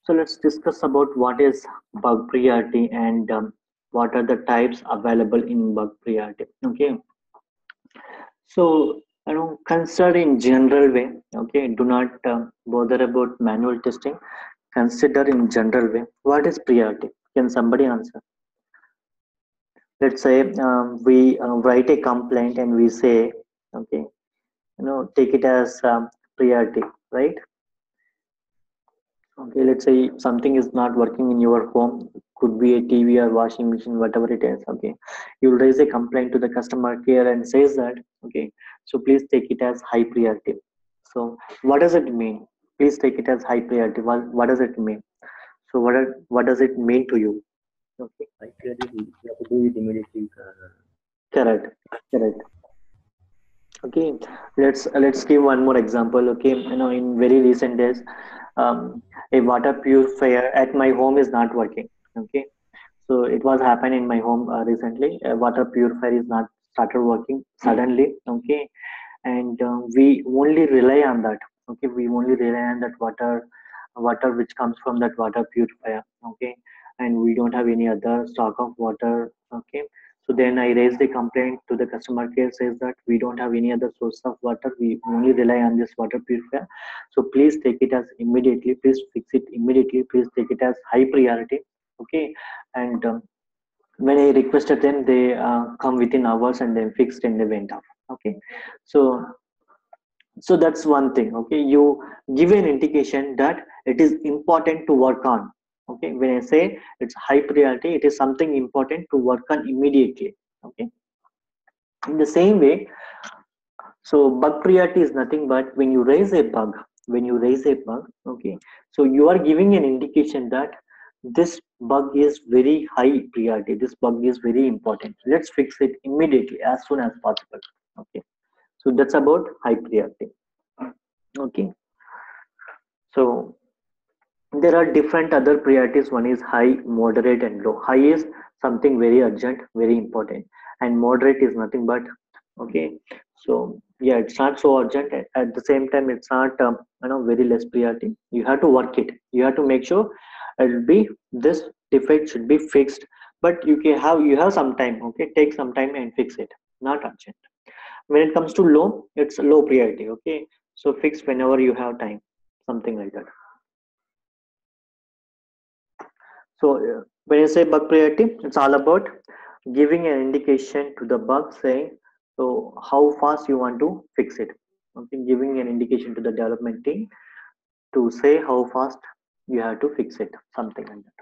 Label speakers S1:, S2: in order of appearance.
S1: So let's discuss about what is bug priority and what are the types available in bug priority. Okay, so consider in general way. Okay, do not bother about manual testing. Consider in general way what is priority. Can somebody answer? Let's say we write a complaint and we say, okay, take it as priority, right? Okay, let's say something is not working in your home, could be a TV or washing machine, whatever it is. Okay, you'll raise a complaint to the customer care and says that, okay, so please take it as high priority. So what does it mean? Please take it as high priority. What does it mean? So what does it mean to you? Okay,
S2: I feel it, you have to do it immediately.
S1: correct, correct. Okay, let's give one more example. Okay, in very recent days, a water purifier at my home is not working. Okay, so it was happened in my home recently. A water purifier is not started working suddenly. Okay, and we only rely on that. Okay, we only rely on that water which comes from that water purifier. Okay, and we don't have any other stock of water. Okay, so then I raised a complaint to the customer care, says that we don't have any other source of water, we only rely on this water purifier. So please take it as immediately, please fix it immediately, please take it as high priority. Okay, and when I requested them, they come within hours and then fixed and they went off. Okay, so that's one thing. Okay, you give an indication that it is important to work on. Okay, when I say it's high priority, it is something important to work on immediately. Okay, in the same way, so bug priority is nothing but when you raise a bug, okay, so you are giving an indication that this bug is very high priority, this bug is very important, let's fix it immediately as soon as possible. Okay, so that's about high priority. Okay, so there are different other priorities. One is high, moderate, and low. High is something very urgent, very important, and moderate is nothing but, okay. So yeah, it's not so urgent. At the same time, it's not very less priority. You have to work it. You have to make sure it'll be this defect should be fixed. But you have some time. Okay, take some time and fix it. Not urgent. When it comes to low, it's low priority. Okay, so fix whenever you have time. Something like that. So when you say bug priority, it's all about giving an indication to the bug saying, so how fast you want to fix it. Okay, giving an indication to the development team to say how fast you have to fix it, something like that.